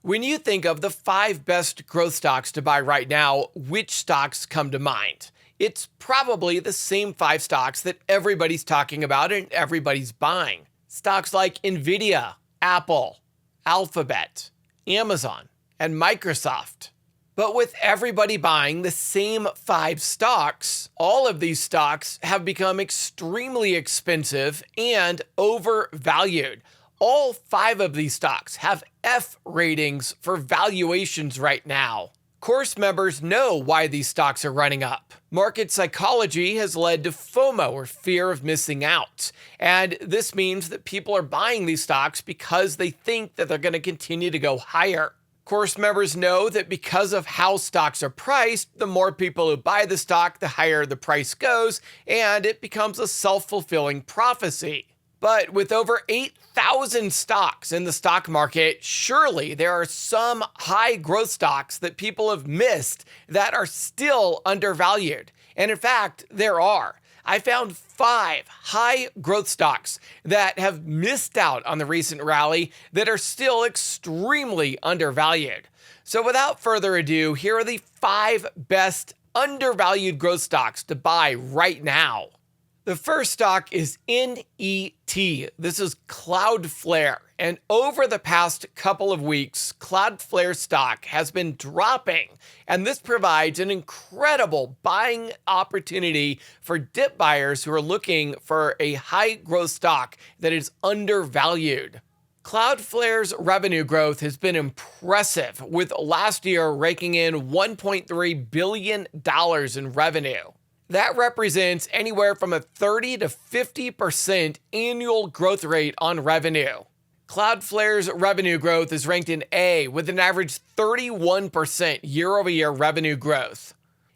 When you think of the 5 best growth stocks to buy right now, which stocks come to mind? It's probably the same 5 stocks that everybody's talking about and everybody's buying. Stocks like Nvidia, Apple, Alphabet, Amazon, and Microsoft. But with everybody buying the same 5 stocks, all of these stocks have become extremely expensive and overvalued. All 5 of these stocks have F ratings for valuations right now. Course members know why these stocks are running up. Market psychology has led to FOMO, or fear of missing out. And this means that people are buying these stocks because they think that they're going to continue to go higher. Course members know that because of how stocks are priced, the more people who buy the stock, the higher the price goes, and it becomes a self-fulfilling prophecy. But with over 8,000 stocks in the stock market, surely there are some high growth stocks that people have missed that are still undervalued. And in fact, there are. I found 5 high growth stocks that have missed out on the recent rally that are still extremely undervalued. So without further ado, here are the 5 best undervalued growth stocks to buy right now. The first stock is NET. This is Cloudflare. And over the past couple of weeks, Cloudflare stock has been dropping. And this provides an incredible buying opportunity for dip buyers who are looking for a high growth stock that is undervalued. Cloudflare's revenue growth has been impressive, with last year raking in $1.3 billion in revenue. That represents anywhere from a 30 to 50% annual growth rate on revenue. Cloudflare's revenue growth is ranked in A with an average 31% year-over-year revenue growth.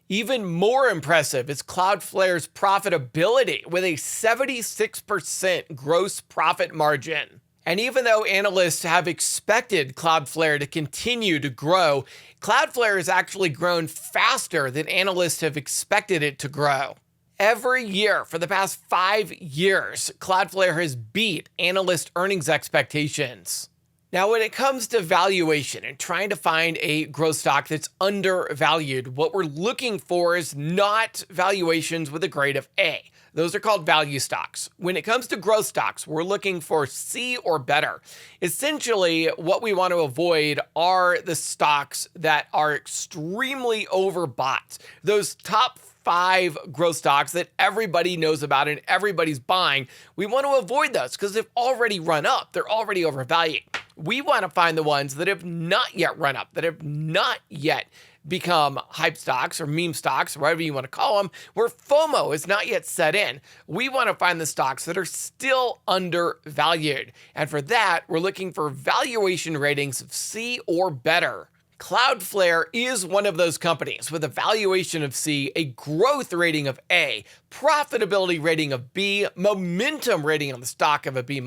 Even more impressive is Cloudflare's profitability with a 76% gross profit margin. And even though analysts have expected Cloudflare to continue to grow, Cloudflare has actually grown faster than analysts have expected it to grow. Every year for the past 5 years, Cloudflare has beat analyst earnings expectations. Now, when it comes to valuation and trying to find a growth stock that's undervalued, what we're looking for is not valuations with a grade of A. Those are called value stocks. When it comes to growth stocks, we're looking for C or better. Essentially, what we want to avoid are the stocks that are extremely overbought. Those top 5 growth stocks that everybody knows about and everybody's buying, we want to avoid those because they've already run up. They're already overvalued. We want to find the ones that have not yet run up, that have not yet become hype stocks or meme stocks, or whatever you want to call them, where FOMO is not yet set in. We want to find the stocks that are still undervalued. And for that, we're looking for valuation ratings of C or better. Cloudflare is one of those companies with a valuation of C, a growth rating of A, profitability rating of B, momentum rating on the stock of a B-,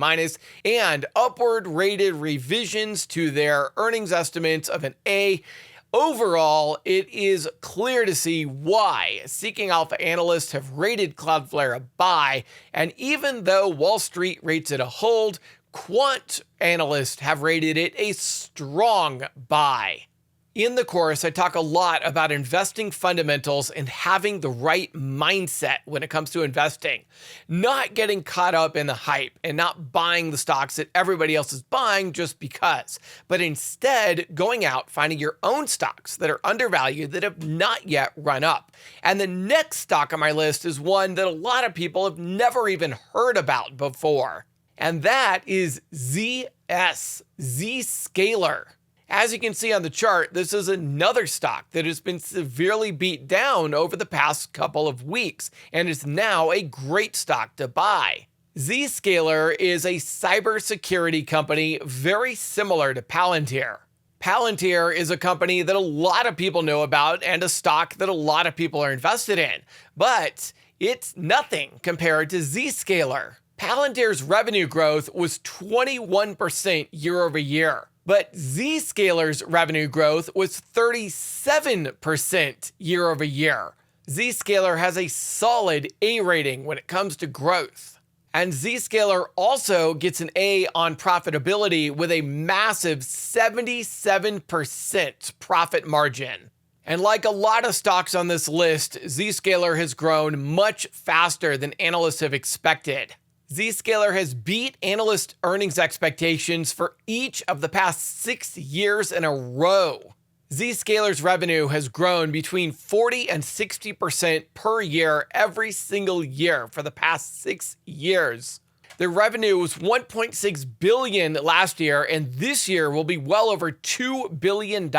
and upward rated revisions to their earnings estimates of an A. Overall, it is clear to see why Seeking Alpha analysts have rated Cloudflare a buy, and even though Wall Street rates it a hold, quant analysts have rated it a strong buy. In the course, I talk a lot about investing fundamentals and having the right mindset when it comes to investing. Not getting caught up in the hype and not buying the stocks that everybody else is buying just because, but instead going out, finding your own stocks that are undervalued that have not yet run up. And the next stock on my list is one that a lot of people have never even heard about before. And that is Zscaler. As you can see on the chart, this is another stock that has been severely beat down over the past couple of weeks and is now a great stock to buy. Zscaler is a cybersecurity company very similar to Palantir. Palantir is a company that a lot of people know about and a stock that a lot of people are invested in, but it's nothing compared to Zscaler. Palantir's revenue growth was 21% year over year. But Zscaler's revenue growth was 37% year over year. Zscaler has a solid A rating when it comes to growth. And Zscaler also gets an A on profitability with a massive 77% profit margin. And like a lot of stocks on this list, Zscaler has grown much faster than analysts have expected. Zscaler has beat analyst earnings expectations for each of the past 6 years in a row. Zscaler's revenue has grown between 40 and 60% per year every single year for the past 6 years. Their revenue was $1.6 billion last year, and this year will be well over $2 billion.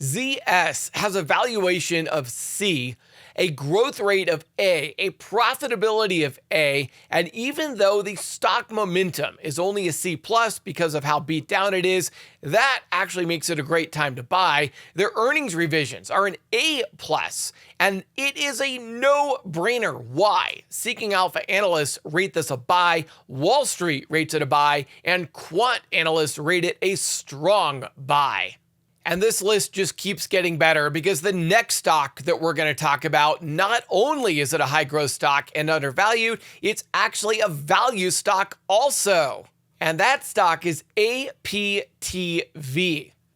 ZS has a valuation of C, a growth rate of A profitability of A, and even though the stock momentum is only a C+ because of how beat down it is, that actually makes it a great time to buy. Their earnings revisions are an A+, and it is a no-brainer. Why? Seeking Alpha analysts rate this a buy, Wall Street rates it a buy, and quant analysts rate it a strong buy. And this list just keeps getting better because the next stock that we're going to talk about, not only is it a high growth stock and undervalued, it's actually a value stock also. And that stock is APTV.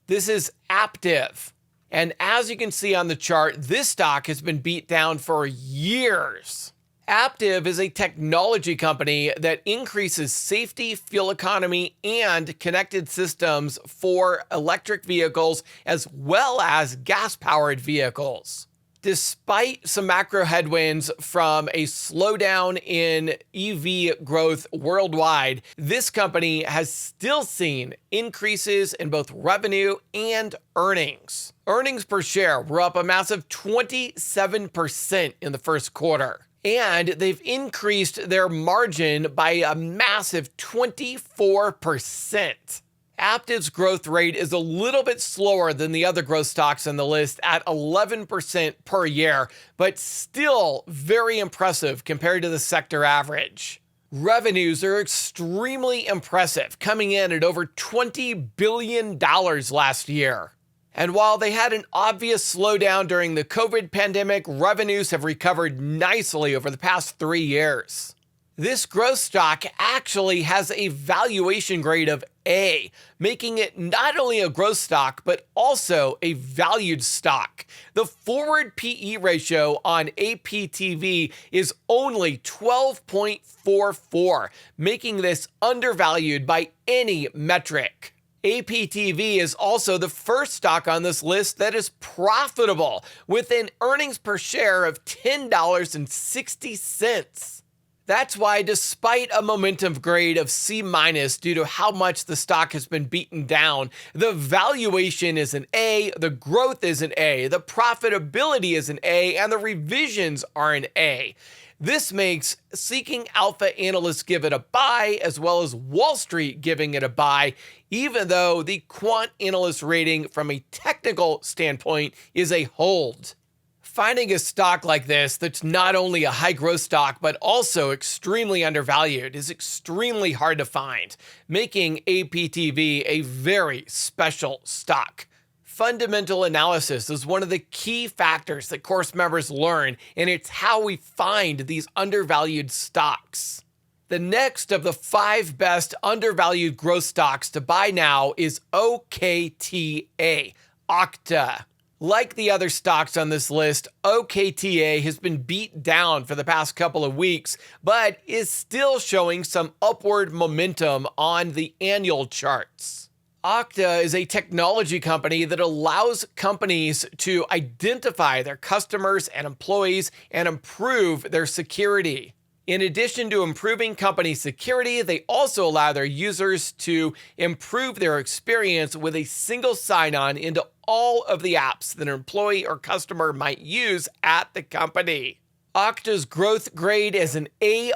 This is Aptiv. And as you can see on the chart, this stock has been beat down for years. Aptiv is a technology company that increases safety, fuel economy, and connected systems for electric vehicles as well as gas-powered vehicles. Despite some macro headwinds from a slowdown in EV growth worldwide, this company has still seen increases in both revenue and earnings. Earnings per share were up a massive 27% in the first quarter. And they've increased their margin by a massive 24%. Aptiv's growth rate is a little bit slower than the other growth stocks on the list at 11% per year, but still very impressive compared to the sector average. Revenues are extremely impressive, coming in at over $20 billion last year. And while they had an obvious slowdown during the COVID pandemic, revenues have recovered nicely over the past 3 years. This growth stock actually has a valuation grade of A, making it not only a growth stock, but also a valued stock. The forward PE ratio on APTV is only 12.44, making this undervalued by any metric. APTV is also the first stock on this list that is profitable, with an earnings per share of $10.60. That's why, despite a momentum grade of C- due to how much the stock has been beaten down, the valuation is an A, the growth is an A, the profitability is an A, and the revisions are an A. This makes Seeking Alpha analysts give it a buy, as well as Wall Street giving it a buy, even though the quant analyst rating from a technical standpoint is a hold. Finding a stock like this that's not only a high growth stock, but also extremely undervalued is extremely hard to find, making APTV a very special stock. Fundamental analysis is one of the key factors that course members learn, and it's how we find these undervalued stocks. The next of the 5 best undervalued growth stocks to buy now is Okta, Okta. Like the other stocks on this list, Okta has been beat down for the past couple of weeks, but is still showing some upward momentum on the annual charts. Okta is a technology company that allows companies to identify their customers and employees and improve their security. In addition to improving company security, they also allow their users to improve their experience with a single sign-on into all of the apps that an employee or customer might use at the company. Okta's growth grade is an A+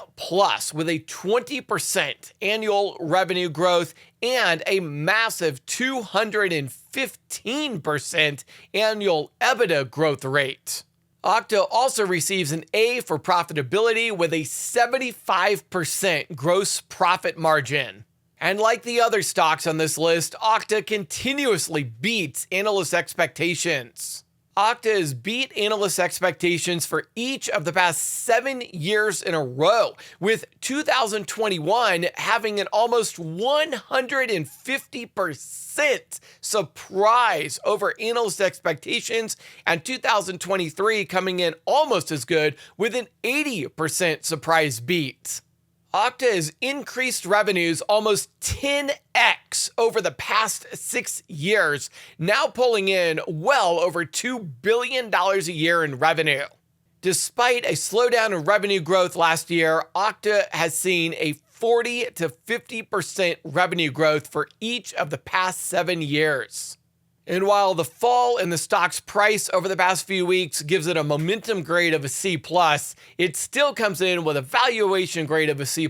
with a 20% annual revenue growth and a massive 215% annual EBITDA growth rate. Okta also receives an A for profitability with a 75% gross profit margin. And like the other stocks on this list, Okta continuously beats analyst expectations. Okta has beat analyst expectations for each of the past 7 years in a row, with 2021 having an almost 150% surprise over analyst expectations, and 2023 coming in almost as good with an 80% surprise beat. Okta has increased revenues almost 10x over the past 6 years, now pulling in well over $2 billion a year in revenue. Despite a slowdown in revenue growth last year, Okta has seen a 40 to 50% revenue growth for each of the past 7 years. And while the fall in the stock's price over the past few weeks gives it a momentum grade of a C+, it still comes in with a valuation grade of a C+,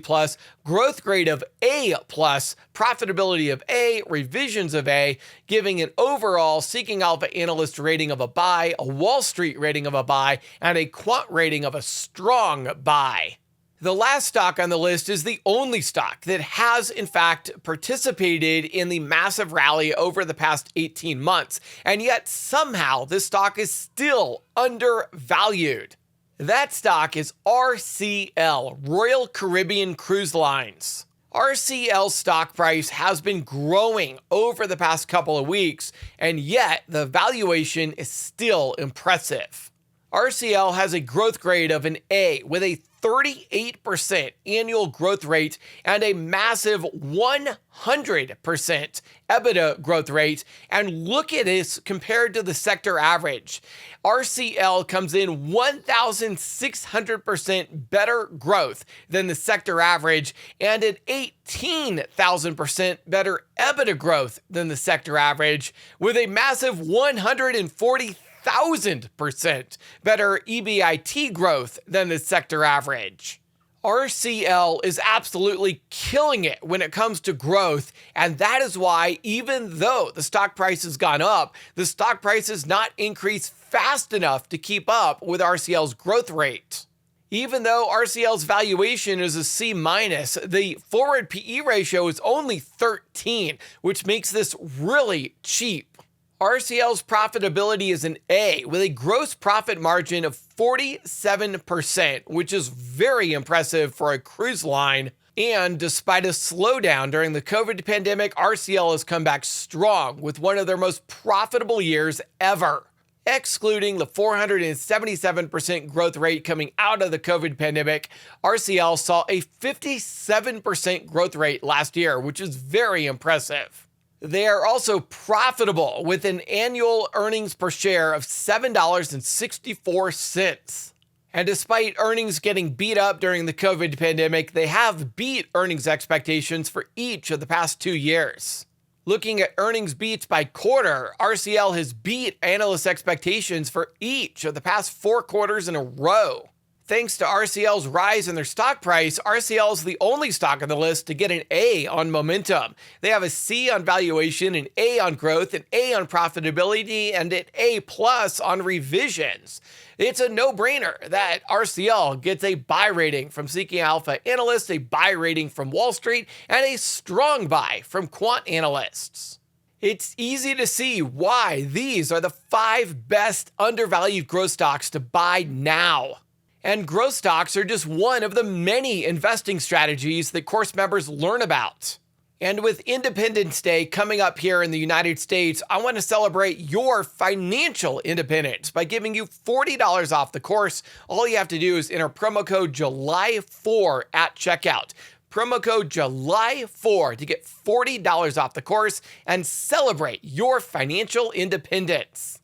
growth grade of A+, profitability of A, revisions of A, giving an overall Seeking Alpha analyst rating of a buy, a Wall Street rating of a buy, and a quant rating of a strong buy. The last stock on the list is the only stock that has, in fact, participated in the massive rally over the past 18 months, and yet somehow this stock is still undervalued. That stock is RCL, Royal Caribbean Cruise Lines. RCL's stock price has been growing over the past couple of weeks, and yet the valuation is still impressive. RCL has a growth grade of an A with a 38% annual growth rate and a massive 100% EBITDA growth rate. And look at this compared to the sector average. RCL comes in 1,600% better growth than the sector average and an 18,000% better EBITDA growth than the sector average, with a massive 140,000% better EBIT growth than the sector average. RCL is absolutely killing it when it comes to growth, and that is why even though the stock price has gone up, the stock price has not increased fast enough to keep up with RCL's growth rate. Even though RCL's valuation is a C-, the forward PE ratio is only 13, which makes this really cheap. RCL's profitability is an A with a gross profit margin of 47%, which is very impressive for a cruise line. And despite a slowdown during the COVID pandemic, RCL has come back strong with one of their most profitable years ever. Excluding the 477% growth rate coming out of the COVID pandemic, RCL saw a 57% growth rate last year, which is very impressive. They are also profitable with an annual earnings per share of $7.64. And despite earnings getting beat up during the COVID pandemic, they have beat earnings expectations for each of the past 2 years. Looking at earnings beats by quarter, RCL has beat analyst expectations for each of the past 4 quarters in a row. Thanks to RCL's rise in their stock price, RCL is the only stock on the list to get an A on momentum. They have a C on valuation, an A on growth, an A on profitability, and an A+ on revisions. It's a no-brainer that RCL gets a buy rating from Seeking Alpha analysts, a buy rating from Wall Street, and a strong buy from quant analysts. It's easy to see why these are the 5 best undervalued growth stocks to buy now. And growth stocks are just one of the many investing strategies that course members learn about. And with Independence Day coming up here in the United States, I want to celebrate your financial independence by giving you $40 off the course. All you have to do is enter promo code July4 at checkout. Promo code July4 to get $40 off the course and celebrate your financial independence.